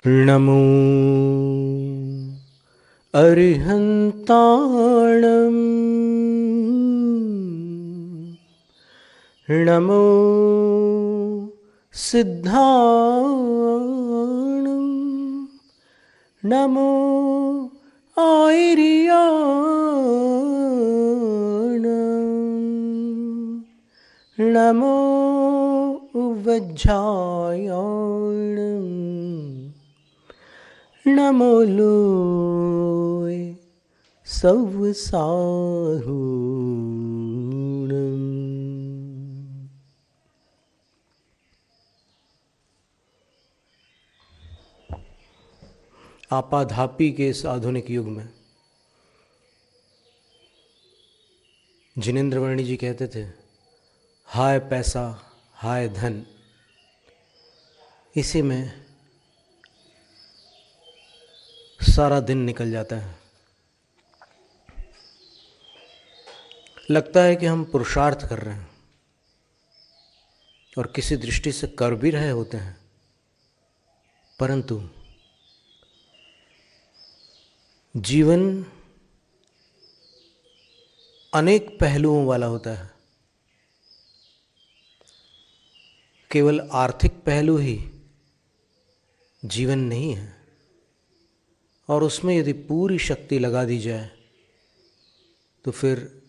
नमो अरिहन्ताणं नमो सिद्धाणं नमो आयर्याणं नमो वज्झायाणं नमो लोय सवसाहूणम्। आपाधापी के इस आधुनिक युग में जिनेंद्र वर्णी जी कहते थे, हाय पैसा हाय धन, इसी में सारा दिन निकल जाता है। लगता है कि हम पुरुषार्थ कर रहे हैं और किसी दृष्टि से कर भी रहे होते हैं, परंतु जीवन अनेक पहलुओं वाला होता है। केवल आर्थिक पहलू ही जीवन नहीं है, और उसमें यदि पूरी शक्ति लगा दी जाए तो फिर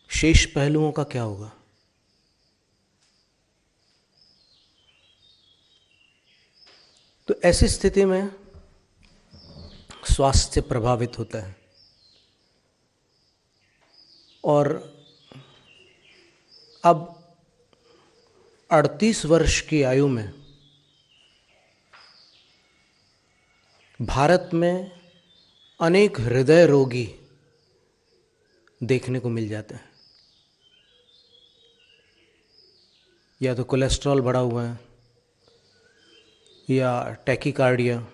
शेष पहलुओं का क्या होगा। तो ऐसी स्थिति में स्वास्थ्य प्रभावित होता है, और अब 38 वर्ष की आयु में भारत में अनेक हृदय रोगी देखने को मिल जाते हैं। या तो कोलेस्ट्रॉल बढ़ा हुआ है, या टैकीकार्डिया,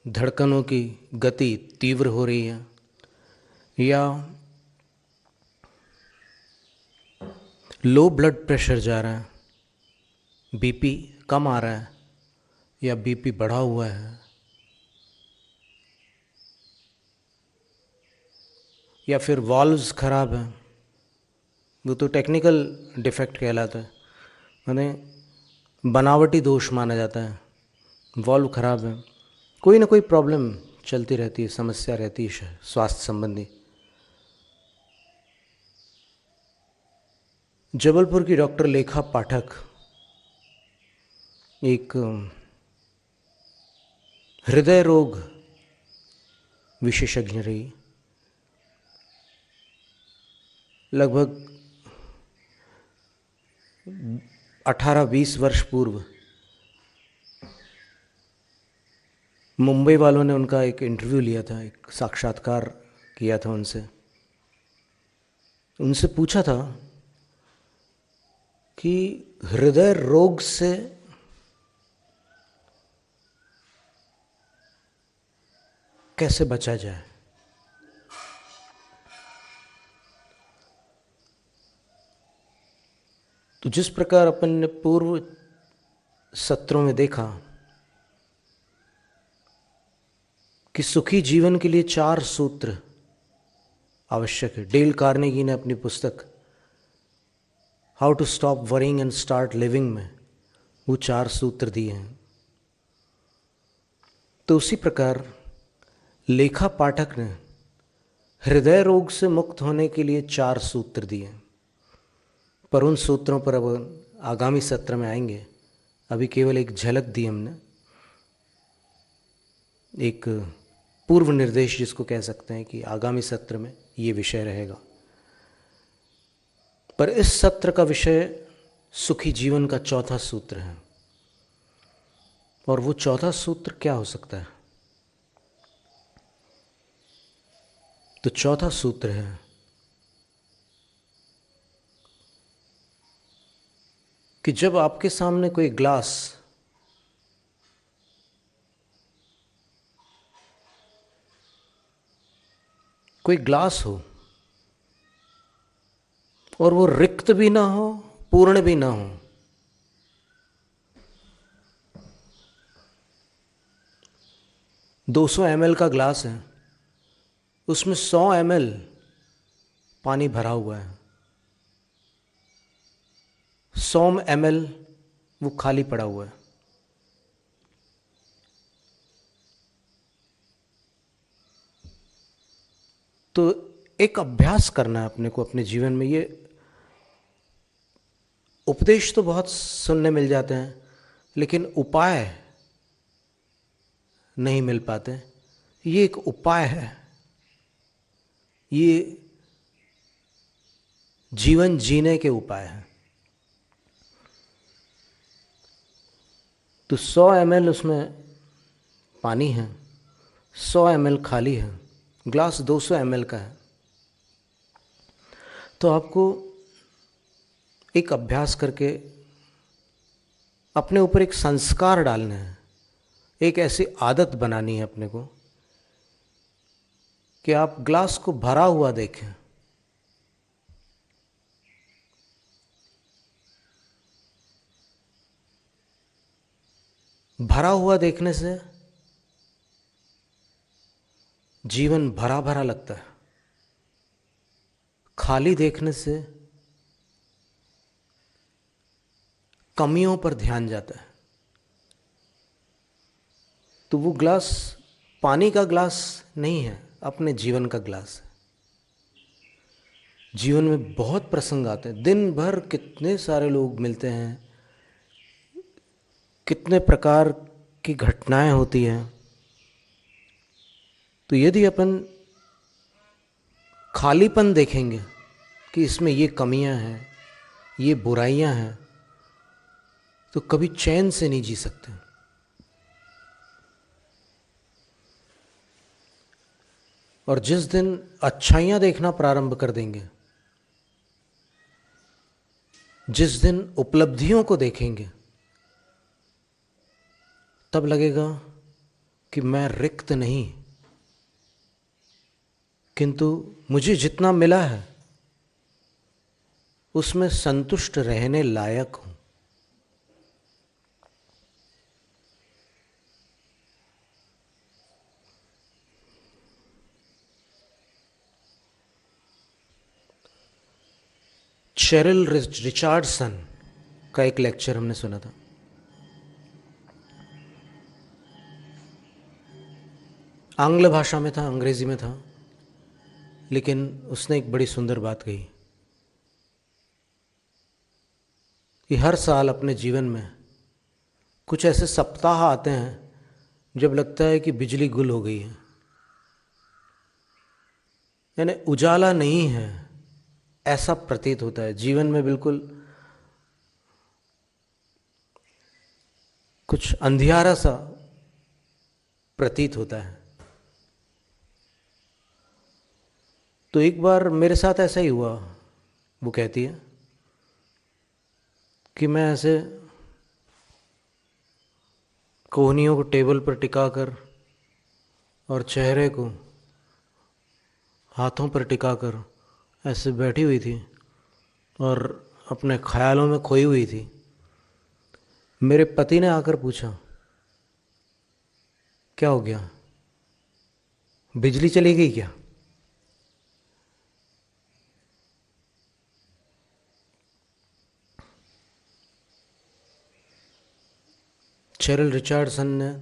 धड़कनों की गति तीव्र हो रही है, या लो ब्लड प्रेशर जा रहा है, बीपी कम आ रहा है, या बीपी बढ़ा हुआ है, या फिर वाल्व्स खराब हैं। वो तो टेक्निकल डिफेक्ट कहलाता है, माने बनावटी दोष माना जाता है। वाल्व खराब है, कोई ना कोई प्रॉब्लम चलती रहती है, समस्या रहती है स्वास्थ्य संबंधी। जबलपुर की डॉक्टर लेखा पाठक एक हृदय रोग विशेषज्ञ रही। लगभग 18-20 वर्ष पूर्व मुंबई वालों ने उनका एक इंटरव्यू लिया था, एक साक्षात्कार किया था उनसे पूछा था कि हृदय रोग से कैसे बचा जाए। तो जिस प्रकार अपन ने पूर्व सत्रों में देखा कि सुखी जीवन के लिए 4 सूत्र आवश्यक है। डेल कार्नेगी ने अपनी पुस्तक how to stop worrying and start living में वो 4 सूत्र दिए हैं। तो उसी प्रकार लेखा पाठक ने हृदय रोग से मुक्त होने के लिए 4 सूत्र दिए, पर उन सूत्रों पर अब आगामी सत्र में आएंगे। अभी केवल एक झलक दी हमने, एक पूर्व निर्देश जिसको कह सकते हैं कि आगामी सत्र में ये विषय रहेगा। पर इस सत्र का विषय सुखी जीवन का 4था सूत्र है, और वो 4था सूत्र क्या हो सकता है। तो 4था सूत्र है कि जब आपके सामने कोई ग्लास हो और वो रिक्त भी ना हो, पूर्ण भी ना हो, 200 ml का ग्लास है, उसमें 100 ml पानी भरा हुआ है, 100 ml वो खाली पड़ा हुआ है। तो एक अभ्यास करना है अपने को अपने जीवन में। ये उपदेश तो बहुत सुनने मिल जाते हैं, लेकिन उपाय नहीं मिल पाते। ये एक उपाय है, ये जीवन जीने के उपाय हैं। तो 100 ml उसमें पानी है, 100 ml खाली है, ग्लास 200 ml का है। तो आपको एक अभ्यास करके अपने ऊपर एक संस्कार डालना है, एक ऐसी आदत बनानी है अपने को कि आप ग्लास को भरा हुआ देखें। भरा हुआ देखने से जीवन भरा भरा लगता है, खाली देखने से कमियों पर ध्यान जाता है। तो वो ग्लास पानी का ग्लास नहीं है, अपने जीवन का ग्लास है। जीवन में बहुत प्रसंग आते हैं, दिन भर कितने सारे लोग मिलते हैं, कितने प्रकार की घटनाएं होती हैं। तो यदि अपन खालीपन देखेंगे कि इसमें ये कमियां हैं, ये बुराइयां हैं, तो कभी चैन से नहीं जी सकते। और जिस दिन अच्छाइयां देखना प्रारंभ कर देंगे, जिस दिन उपलब्धियों को देखेंगे, तब लगेगा कि मैं रिक्त नहीं, किंतु मुझे जितना मिला है उसमें संतुष्ट रहने लायक हूं। शेरिल रिचर्डसन का एक लेक्चर हमने सुना था। आंग्ल भाषा में था, अंग्रेजी में था, लेकिन उसने एक बड़ी सुंदर बात कही कि हर साल अपने जीवन में कुछ ऐसे सप्ताह आते हैं जब लगता है कि बिजली गुल हो गई है, यानी उजाला नहीं है, ऐसा प्रतीत होता है। जीवन में बिल्कुल कुछ अंधियारा सा प्रतीत होता है। तो एक बार मेरे साथ ऐसा ही हुआ। वो कहती है कि मैं ऐसे कोहनियों को टेबल पर टिकाकर और चेहरे को हाथों पर टिकाकर ऐसे बैठी हुई थी और अपने ख्यालों में खोई हुई थी। मेरे पति ने आकर पूछा, क्या हो गया, बिजली चली गई क्या? शेरिल रिचर्डसन ने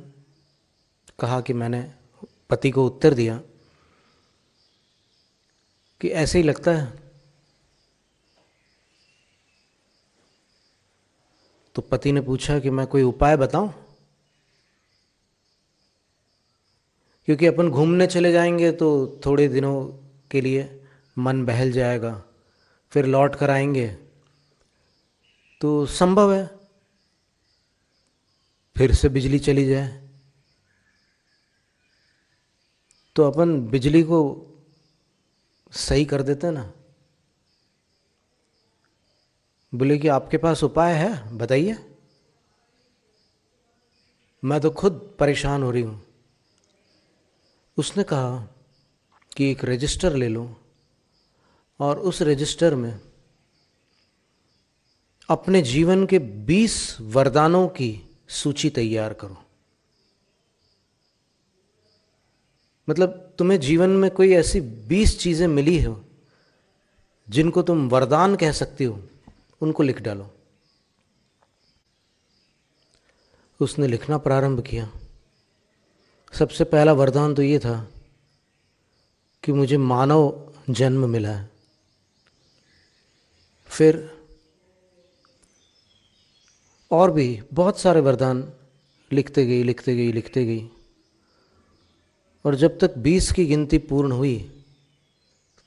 कहा कि मैंने पति को उत्तर दिया कि ऐसे ही लगता है। तो पति ने पूछा कि मैं कोई उपाय बताऊं, क्योंकि अपन घूमने चले जाएंगे तो थोड़े दिनों के लिए मन बहल जाएगा, फिर लौट कर आएंगे तो संभव है फिर से बिजली चली जाए। तो अपन बिजली को सही कर देते ना। बोले कि आपके पास उपाय है, बताइए, मैं तो खुद परेशान हो रही हूं। उसने कहा कि एक रजिस्टर ले लो और उस रजिस्टर में अपने जीवन के 20 वरदानों की सूची तैयार करो। मतलब तुम्हें जीवन में कोई ऐसी 20 चीज़ें मिली हो जिनको तुम वरदान कह सकती हो, उनको लिख डालो। उसने लिखना प्रारंभ किया। सबसे पहला वरदान तो ये था कि मुझे मानव जन्म मिला है। फिर और भी बहुत सारे वरदान लिखते गई लिखते गई लिखते गई, और जब तक 20 की गिनती पूर्ण हुई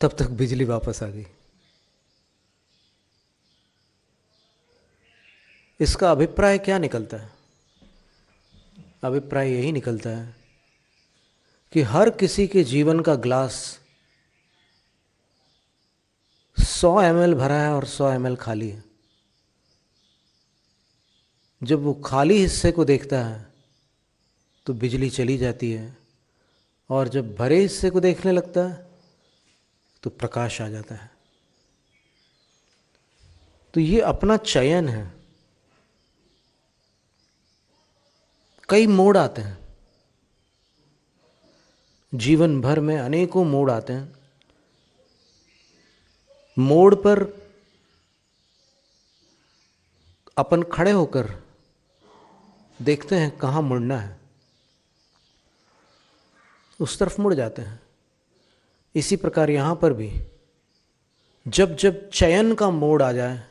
तब तक बिजली वापस आ गई। इसका अभिप्राय क्या निकलता है? अभिप्राय यही निकलता है कि हर किसी के जीवन का ग्लास 100 ml भरा है और 100 ml खाली है। जब वो खाली हिस्से को देखता है तो बिजली चली जाती है, और जब भरे हिस्से को देखने लगता है तो प्रकाश आ जाता है। तो ये अपना चयन है। कई मोड़ आते हैं जीवन भर में, अनेकों मोड़ आते हैं। मोड़ पर अपन खड़े होकर देखते हैं कहाँ मुड़ना है, उस तरफ मुड़ जाते हैं। इसी प्रकार यहाँ पर भी जब जब चयन का मोड़ आ जाए,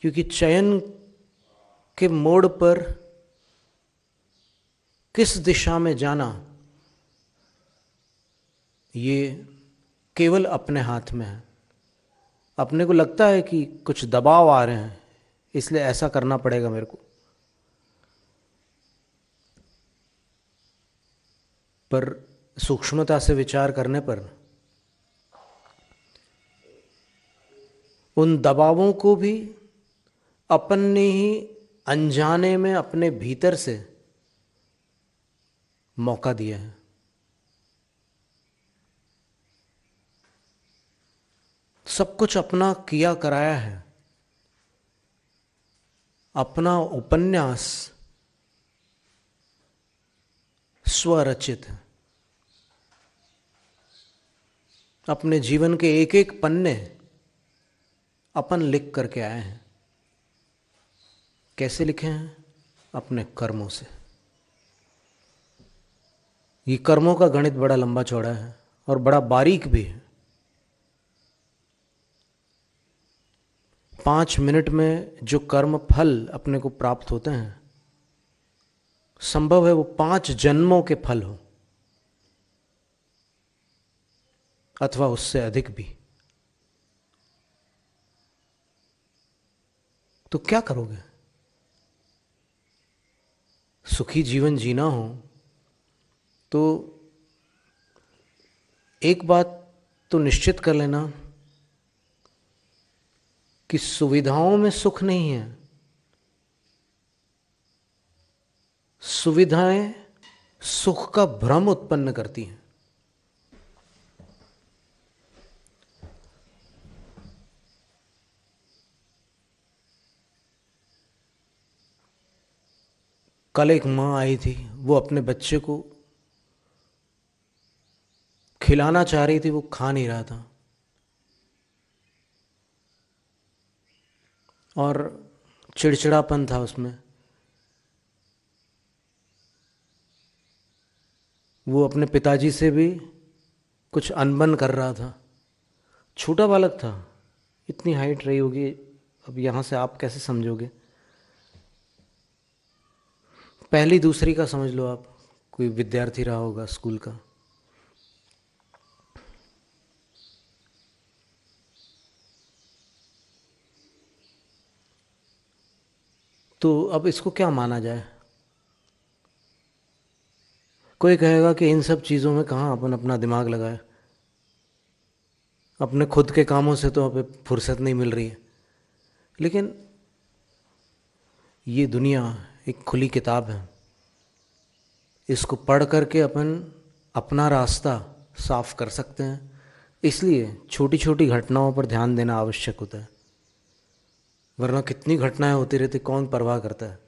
क्योंकि चयन के मोड़ पर किस दिशा में जाना ये केवल अपने हाथ में है। अपने को लगता है कि कुछ दबाव आ रहे हैं इसलिए ऐसा करना पड़ेगा मेरे को, पर सूक्ष्मता से विचार करने पर उन दबावों को भी अपन ने ही अनजाने में अपने भीतर से मौका दिया है। सब कुछ अपना किया कराया है। अपना उपन्यास स्वरचित है। अपने जीवन के एक एक पन्ने अपन लिख करके आए हैं। कैसे लिखे हैं? अपने कर्मों से। ये कर्मों का गणित बड़ा लंबा चौड़ा है और बड़ा बारीक भी है। 5 मिनट में जो कर्म फल अपने को प्राप्त होते हैं, संभव है वो 5 जन्मों के फल हो, अथवा उससे अधिक भी। तो क्या करोगे? सुखी जीवन जीना हो तो एक बात तो निश्चित कर लेना कि सुविधाओं में सुख नहीं है। सुविधाएं सुख का भ्रम उत्पन्न करती हैं। कल एक माँ आई थी, वो अपने बच्चे को खिलाना चाह रही थी, वो खा नहीं रहा था और चिड़चिड़ापन था उसमें। वो अपने पिताजी से भी कुछ अनबन कर रहा था। छोटा बालक था, इतनी हाइट रही होगी, अब यहाँ से आप कैसे समझोगे? पहली दूसरी का समझ लो आप, कोई विद्यार्थी रहा होगा स्कूल का। तो अब इसको क्या माना जाए? कोई कहेगा कि इन सब चीज़ों में कहाँ अपन अपना दिमाग लगाए, अपने खुद के कामों से तो अब फुर्सत नहीं मिल रही है। लेकिन ये दुनिया एक खुली किताब है, इसको पढ़ करके अपन अपना रास्ता साफ कर सकते हैं। इसलिए छोटी छोटी घटनाओं पर ध्यान देना आवश्यक होता है, वरना कितनी घटनाएं होती रहती, कौन परवाह करता है।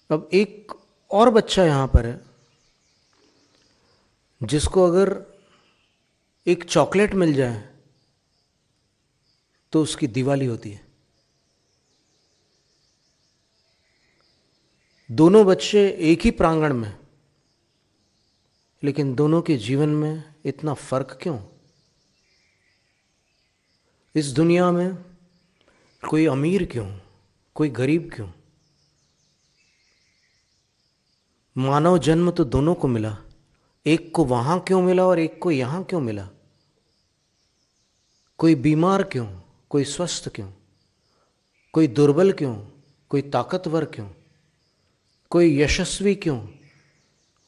अब एक और बच्चा यहाँ पर है जिसको अगर एक चॉकलेट मिल जाए तो उसकी दिवाली होती है। दोनों बच्चे एक ही प्रांगण में, लेकिन दोनों के जीवन में इतना फर्क क्यों? इस दुनिया में कोई अमीर क्यों, कोई गरीब क्यों? मानव जन्म तो दोनों को मिला, एक को वहां क्यों मिला और एक को यहां क्यों मिला? कोई बीमार क्यों, कोई स्वस्थ क्यों? कोई दुर्बल क्यों, कोई ताकतवर क्यों? कोई यशस्वी क्यों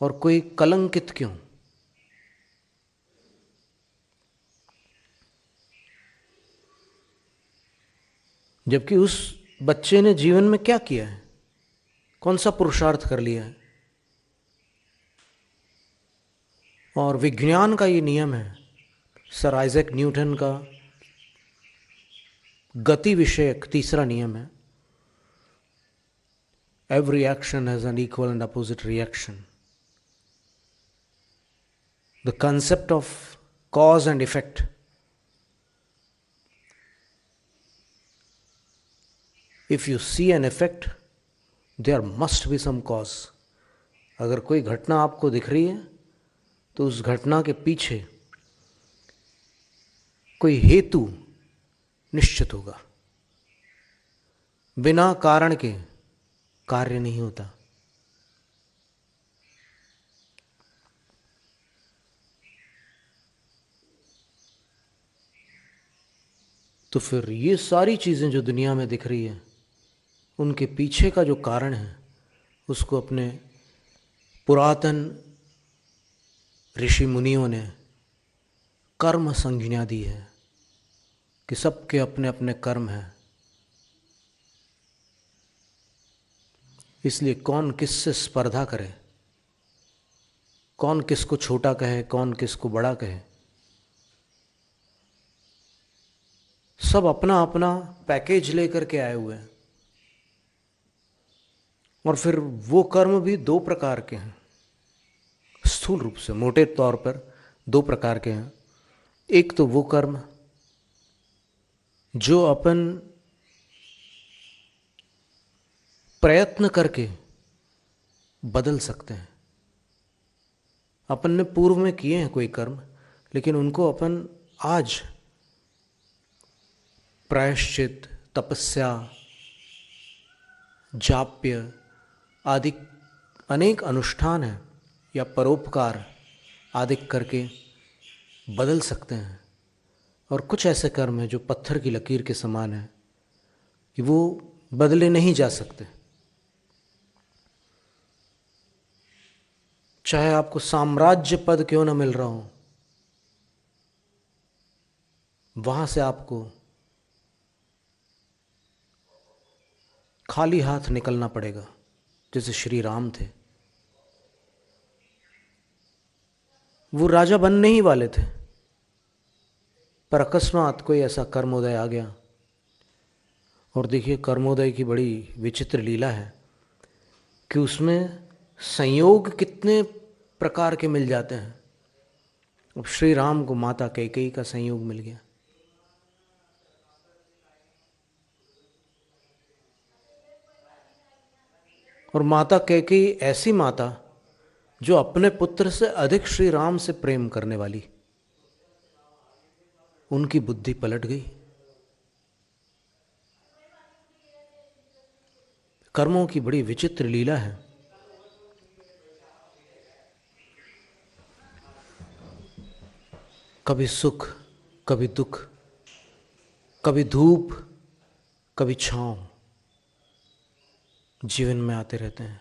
और कोई कलंकित क्यों? जबकि उस बच्चे ने जीवन में क्या किया है, कौन सा पुरुषार्थ कर लिया है? और विज्ञान का ये नियम है, सर आइजैक न्यूटन का गति विषयक तीसरा नियम है, every action has an equal and opposite reaction. The concept of cause and effect. If you see an effect there must be some cause. अगर कोई घटना आपको दिख रही है तो उस घटना के पीछे कोई हेतु निश्चित होगा। बिना कारण के कार्य नहीं होता। तो फिर ये सारी चीजें जो दुनिया में दिख रही है, उनके पीछे का जो कारण है उसको अपने पुरातन ऋषि मुनियों ने कर्म संज्ञा दी है कि सबके अपने अपने कर्म हैं। इसलिए कौन किससे स्पर्धा करे, कौन किसको छोटा कहे, कौन किसको बड़ा कहे, सब अपना अपना पैकेज लेकर के आए हुए हैं। और फिर वो कर्म भी दो प्रकार के हैं, स्थूल रूप से मोटे तौर पर दो प्रकार के हैं। एक तो वो कर्म जो अपन प्रयत्न करके बदल सकते हैं। अपन ने पूर्व में किए हैं कोई कर्म, लेकिन उनको अपन आज प्रायश्चित, तपस्या, जाप्य आदि अनेक अनुष्ठान हैं या परोपकार आदि करके बदल सकते हैं। और कुछ ऐसे कर्म हैं जो पत्थर की लकीर के समान हैं कि वो बदले नहीं जा सकते। चाहे आपको साम्राज्य पद क्यों न मिल रहा हो, वहां से आपको खाली हाथ निकलना पड़ेगा। जैसे श्री राम थे, वो राजा बनने ही वाले थे, पर अकस्मात कोई ऐसा कर्मोदय आ गया। और देखिए, कर्मोदय की बड़ी विचित्र लीला है कि उसमें संयोग कितने प्रकार के मिल जाते हैं। अब श्री राम को माता कैकेयी का संयोग मिल गया। और माता कैकेयी ऐसी माता जो अपने पुत्र से अधिक श्री राम से प्रेम करने वाली, उनकी बुद्धि पलट गई। कर्मों की बड़ी विचित्र लीला है। कभी सुख, कभी दुख, कभी धूप, कभी छांव जीवन में आते रहते हैं।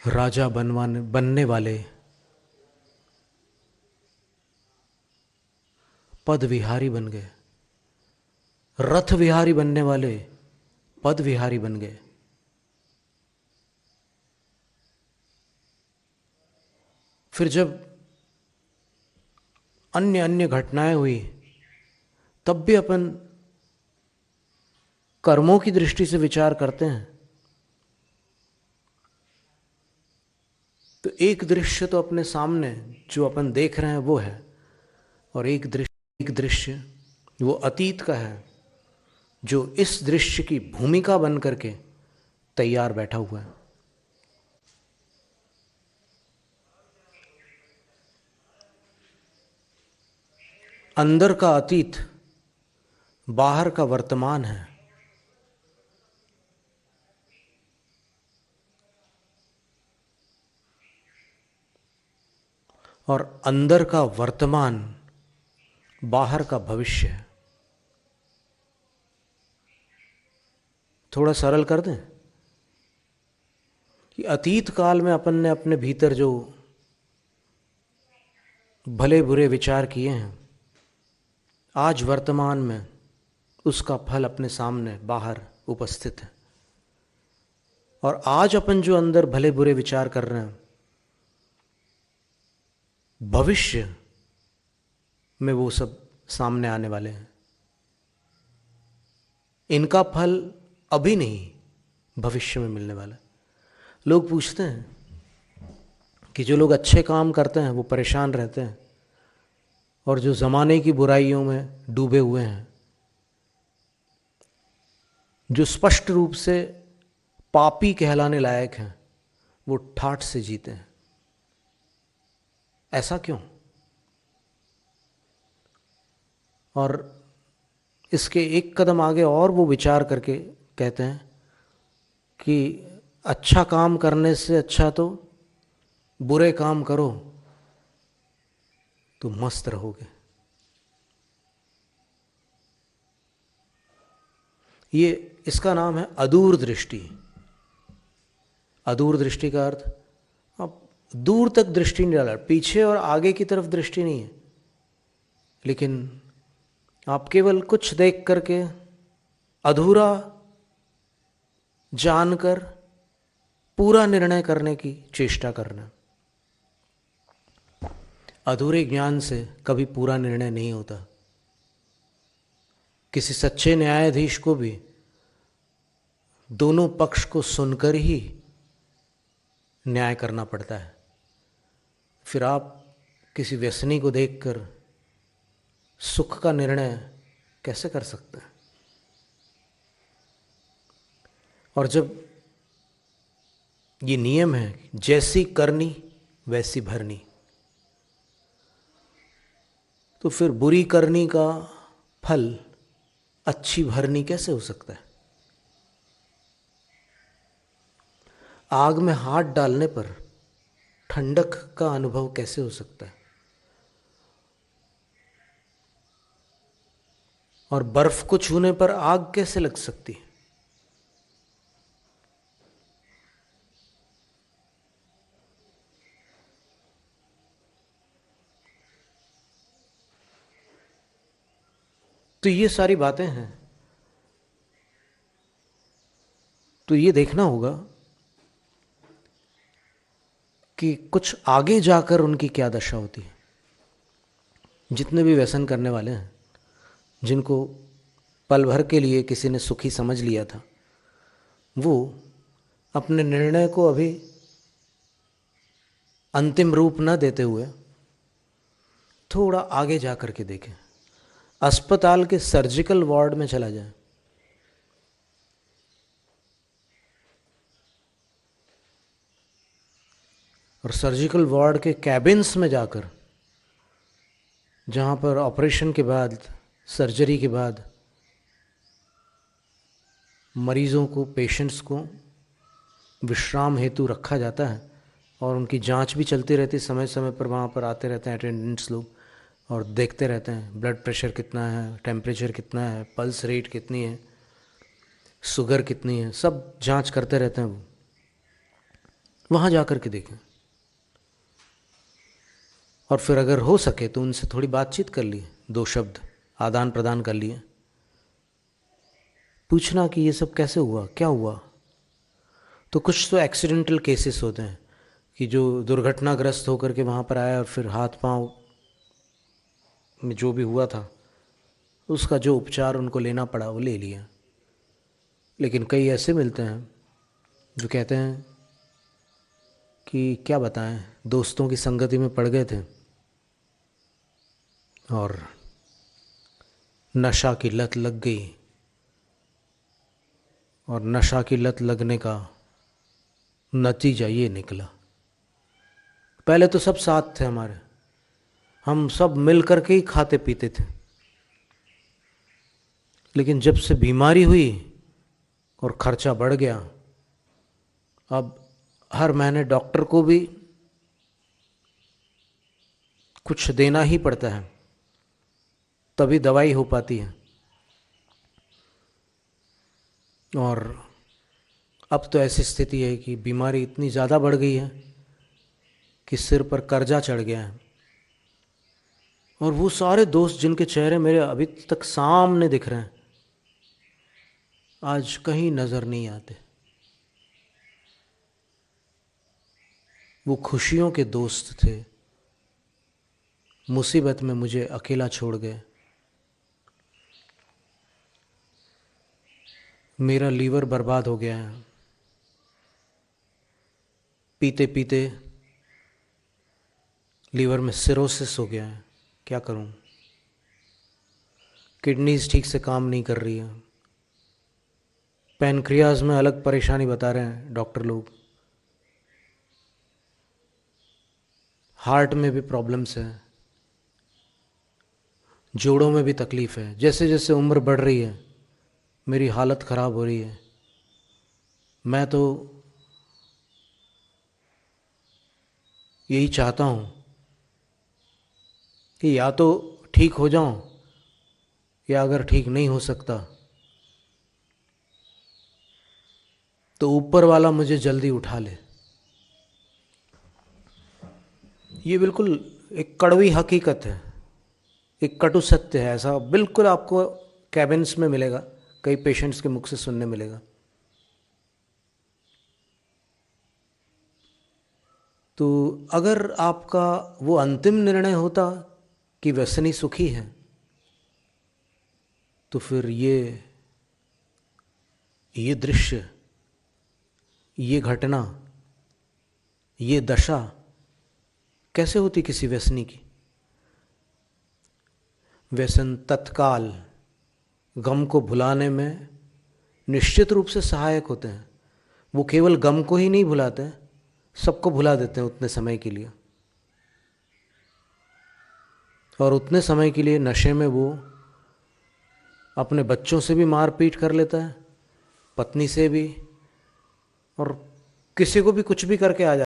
राजा बनने वाले पद विहारी बन गए, रथ विहारी बनने वाले पद विहारी बन गए। फिर जब अन्य अन्य घटनाएं हुई, तब भी अपन कर्मों की दृष्टि से विचार करते हैं। तो एक दृश्य तो अपने सामने जो अपन देख रहे हैं वो है, और एक दृश्य वो अतीत का है जो इस दृश्य की भूमिका बन करके तैयार बैठा हुआ है। अंदर का अतीत बाहर का वर्तमान है, और अंदर का वर्तमान बाहर का भविष्य है। थोड़ा सरल कर दें कि अतीत काल में अपन ने अपने भीतर जो भले बुरे विचार किए हैं, आज वर्तमान में उसका फल अपने सामने बाहर उपस्थित है। और आज अपन जो अंदर भले बुरे विचार कर रहे हैं, भविष्य में वो सब सामने आने वाले हैं। इनका फल अभी नहीं, भविष्य में मिलने वाला है। लोग पूछते हैं कि जो लोग अच्छे काम करते हैं वो परेशान रहते हैं, और जो ज़माने की बुराइयों में डूबे हुए हैं, जो स्पष्ट रूप से पापी कहलाने लायक हैं, वो ठाठ से जीते हैं। ऐसा क्यों? और इसके एक कदम आगे और वो विचार करके कहते हैं कि अच्छा काम करने से अच्छा तो बुरे काम करो तो मस्त रहोगे। ये इसका नाम है अदूर दृष्टि। अदूर दृष्टि का अर्थ अब दूर तक दृष्टि नहीं डाला, पीछे और आगे की तरफ दृष्टि नहीं है, लेकिन आप केवल कुछ देख करके अधूरा जानकर पूरा निर्णय करने की चेष्टा करना। अधूरे ज्ञान से कभी पूरा निर्णय नहीं होता। किसी सच्चे न्यायाधीश को भी दोनों पक्ष को सुनकर ही न्याय करना पड़ता है। फिर आप किसी व्यसनी को देखकर सुख का निर्णय कैसे कर सकते हैं? और जब ये नियम है जैसी करनी वैसी भरनी, तो फिर बुरी करनी का फल अच्छी भरनी कैसे हो सकता है? आग में हाथ डालने पर ठंडक का अनुभव कैसे हो सकता है? और बर्फ को छूने पर आग कैसे लग सकती है? तो ये सारी बातें हैं। तो ये देखना होगा कि कुछ आगे जाकर उनकी क्या दशा होती है। जितने भी व्यसन करने वाले हैं, जिनको पल भर के लिए किसी ने सुखी समझ लिया था, वो अपने निर्णय को अभी अंतिम रूप न देते हुए थोड़ा आगे जा कर के देखें। अस्पताल के सर्जिकल वार्ड में चला जाए, और सर्जिकल वार्ड के कैबिन्स में जाकर, जहाँ पर ऑपरेशन के बाद, सर्जरी के बाद मरीज़ों को, पेशेंट्स को विश्राम हेतु रखा जाता है, और उनकी जांच भी चलती रहती है। समय समय पर वहाँ पर आते रहते हैं अटेंडेंट्स लोग और देखते रहते हैं ब्लड प्रेशर कितना है, टेम्परेचर कितना है, पल्स रेट कितनी है, शुगर कितनी है, सब जांच करते रहते हैं। वो वहाँ जा कर के देखें, और फिर अगर हो सके तो उनसे थोड़ी बातचीत कर लिए, 2 शब्द आदान प्रदान कर लिए, पूछना कि ये सब कैसे हुआ, क्या हुआ। तो कुछ तो एक्सीडेंटल केसेस होते हैं कि जो दुर्घटनाग्रस्त होकर के वहाँ पर आया और फिर हाथ पांव में जो भी हुआ था उसका जो उपचार उनको लेना पड़ा वो ले लिया। लेकिन कई ऐसे मिलते हैं जो कहते हैं कि क्या बताएं, दोस्तों की संगति में पड़ गए थे और नशा की लत लग गई, और नशा की लत लगने का नतीजा ये निकला। पहले तो सब साथ थे हमारे, हम सब मिल कर के ही खाते पीते थे, लेकिन जब से बीमारी हुई और खर्चा बढ़ गया, अब हर महीने डॉक्टर को भी कुछ देना ही पड़ता है, तभी दवाई हो पाती है। और अब तो ऐसी स्थिति है कि बीमारी इतनी ज़्यादा बढ़ गई है कि सिर पर कर्जा चढ़ गया है। और वो सारे दोस्त जिनके चेहरे मेरे अभी तक सामने दिख रहे हैं, आज कहीं नज़र नहीं आते। वो खुशियों के दोस्त थे, मुसीबत में मुझे अकेला छोड़ गए। मेरा लीवर बर्बाद हो गया है, पीते पीते लीवर में सिरोसिस हो गया है। क्या करूं? किडनीज ठीक से काम नहीं कर रही है, पैनक्रियाज में अलग परेशानी बता रहे हैं डॉक्टर लोग, हार्ट में भी प्रॉब्लम्स है, जोड़ों में भी तकलीफ़ है। जैसे जैसे उम्र बढ़ रही है मेरी हालत ख़राब हो रही है। मैं तो यही चाहता हूँ कि या तो ठीक हो जाऊँ, या अगर ठीक नहीं हो सकता तो ऊपर वाला मुझे जल्दी उठा ले। ये बिल्कुल एक कड़वी हकीकत है, एक कटु सत्य है। ऐसा बिल्कुल आपको कैबिन्स में मिलेगा, कई पेशेंट्स के मुख से सुनने मिलेगा। तो अगर आपका वो अंतिम निर्णय होता कि व्यसनी सुखी है, तो फिर ये दृश्य, ये घटना, ये दशा कैसे होती किसी व्यसनी की? व्यसन तत्काल गम को भुलाने में निश्चित रूप से सहायक होते हैं। वो केवल गम को ही नहीं भुलाते, सबको भुला देते हैं उतने समय के लिए। और उतने समय के लिए नशे में वो अपने बच्चों से भी मारपीट कर लेता है, पत्नी से भी, और किसी को भी कुछ भी करके आ जाता है।